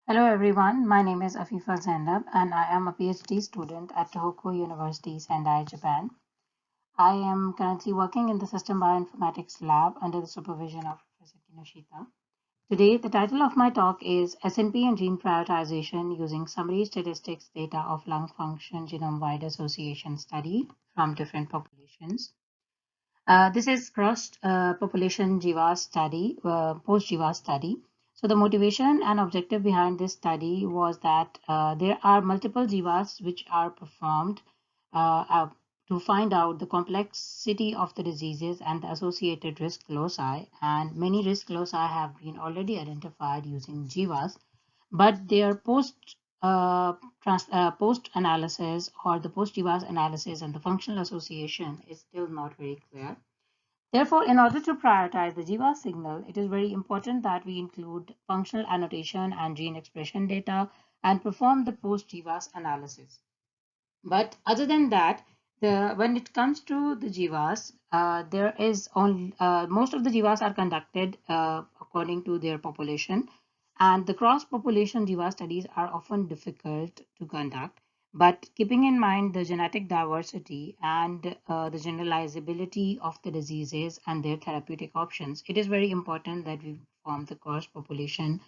Hello everyone, my name is Afeefa Zainab and I am a PhD student at Tohoku University, Sendai, Japan. I am currently working in the System Bioinformatics lab under the supervision of Professor Kinoshita. Today, the title of my talk is SNP and Gene Prioritization using Summary Statistics Data of Lung Function Genome-Wide Association Study from different populations. This is cross-population GWAS study, post-GWAS study. So the motivation and objective behind this study was that there are multiple GWAS which are performed to find out the complexity of the diseases and the associated risk loci. And many risk loci have been already identified using GWAS, but their post analysis or the post GWAS analysis and the functional association is still not very clear. Therefore, in order to prioritize the GWAS signal, it is very important that we include functional annotation and gene expression data and perform the post GWAS analysis. But other than that, when it comes to the GWAS, there is only most of the GWAS are conducted according to their population, and the cross-population GWAS studies are often difficult to conduct. But keeping in mind the genetic diversity and the generalizability of the diseases and their therapeutic options, it is very important that we perform the cross-population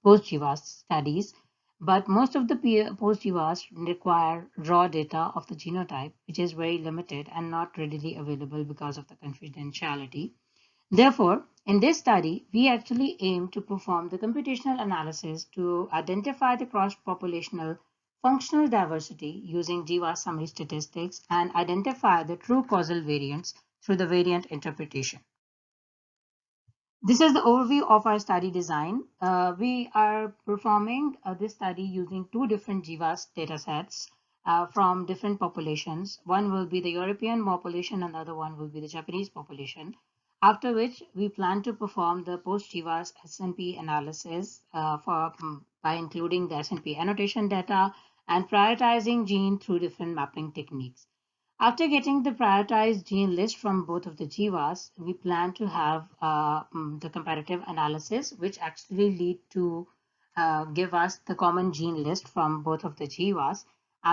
post-GWAS studies. But most of the post-GWAS require raw data of the genotype, which is very limited and not readily available because of the confidentiality. Therefore, in this study, we actually aim to perform the computational analysis to identify the cross-populational functional diversity using GWAS summary statistics and identify the true causal variants through the variant interpretation. This is the overview of our study design. We are performing this study using two different GWAS datasets from different populations. One will be the European population, and the other one will be the Japanese population. After which, we plan to perform the post-GWAS SNP analysis by including the SNP annotation data and prioritizing gene through different mapping techniques. After getting the prioritized gene list from both of the GWAS, we plan to have the comparative analysis, which actually lead to give us the common gene list from both of the GWAS,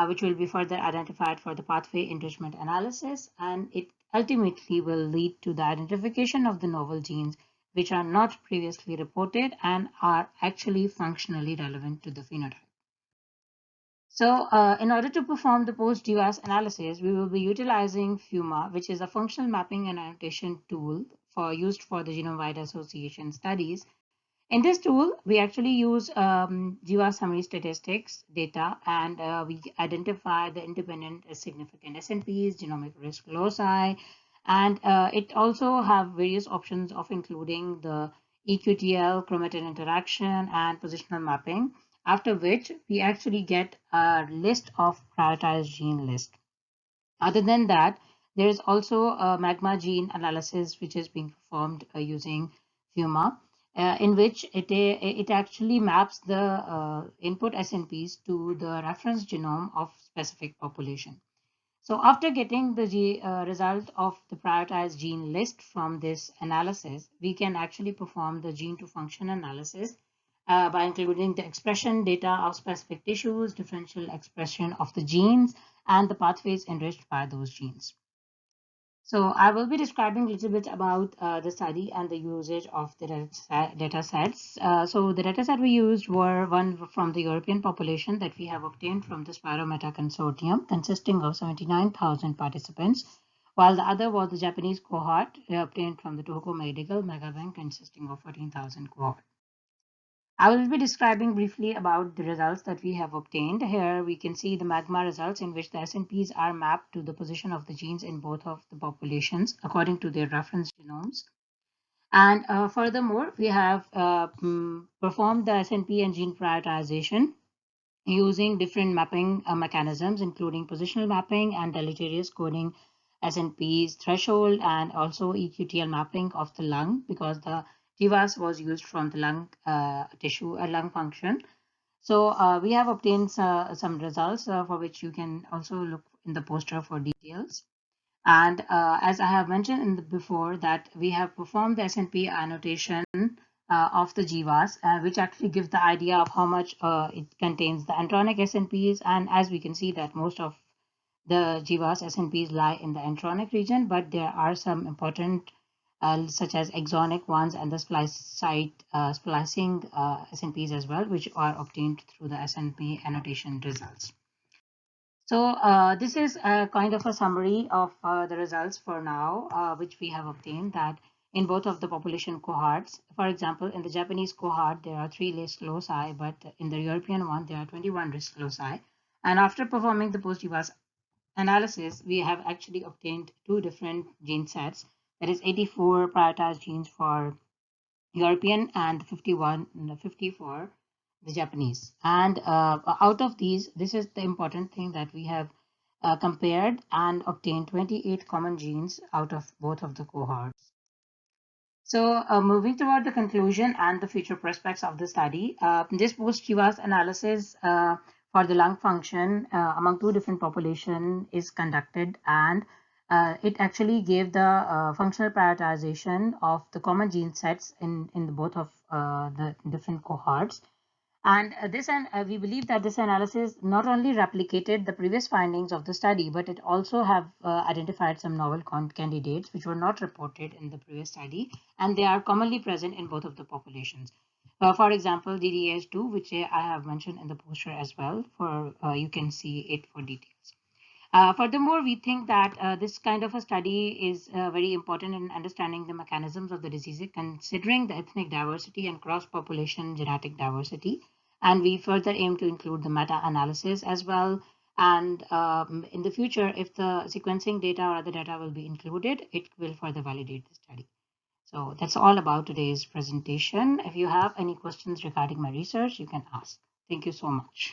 which will be further identified for the pathway enrichment analysis, and it ultimately will lead to the identification of the novel genes which are not previously reported and are actually functionally relevant to the phenotype. So in order to perform the post-GWAS analysis, we will be utilizing FUMA, which is a functional mapping and annotation tool used for the genome-wide association studies. In this tool, we actually use GWAS summary statistics data, and we identify the independent significant SNPs, genomic risk loci, and it also have various options of including the EQTL, chromatin interaction, and positional mapping, after which we actually get a list of prioritized gene list. Other than that, there is also a magma gene analysis which is being performed using FUMA, in which it actually maps the input SNPs to the reference genome of specific population. So after getting the result of the prioritized gene list from this analysis, we can actually perform the gene to function analysis by including the expression data of specific tissues, differential expression of the genes, and the pathways enriched by those genes. So I will be describing a little bit about the study and the usage of the data sets. So the data set we used were one from the European population that we have obtained from the Spirometa Consortium, consisting of 79,000 participants, while the other was the Japanese cohort obtained from the Tohoku Medical Megabank, consisting of 14,000 cohort. I will be describing briefly about the results that we have obtained. Here we can see the magma results in which the SNPs are mapped to the position of the genes in both of the populations according to their reference genomes. And furthermore, we have performed the SNP and gene prioritization using different mapping mechanisms, including positional mapping and deleterious coding SNPs threshold, and also EQTL mapping of the lung, because the GWAS was used from the lung tissue, lung function. So we have obtained some results for which you can also look in the poster for details. And as I have mentioned before, that we have performed the SNP annotation of the GWAS, which actually gives the idea of how much it contains the entronic SNPs. And as we can see that most of the GWAS SNPs lie in the entronic region, but there are some important such as exonic ones and the splice site splicing SNPs as well, which are obtained through the SNP annotation results. So this is a kind of a summary of the results for now, which we have obtained that in both of the population cohorts. For example, in the Japanese cohort, there are 3 risk loci, but in the European one, there are 21 risk loci. And after performing the post-GWAS analysis, we have actually obtained 2 different gene sets, that is 84 prioritized genes for European and 50 for the Japanese. And out of these, this is the important thing that we have compared and obtained 28 common genes out of both of the cohorts. So moving toward the conclusion and the future prospects of the study, this post-GWAS analysis for the lung function among 2 different populations is conducted, and it actually gave the functional prioritization of the common gene sets in both of the different cohorts. And we believe that this analysis not only replicated the previous findings of the study, but it also have identified some novel candidates which were not reported in the previous study, and they are commonly present in both of the populations. For example, DDH2, which I have mentioned in the poster as well. For you can see it for details. Furthermore, we think that this kind of a study is very important in understanding the mechanisms of the disease, considering the ethnic diversity and cross-population genetic diversity. And we further aim to include the meta-analysis as well. And in the future, if the sequencing data or other data will be included, it will further validate the study. So that's all about today's presentation. If you have any questions regarding my research, you can ask. Thank you so much.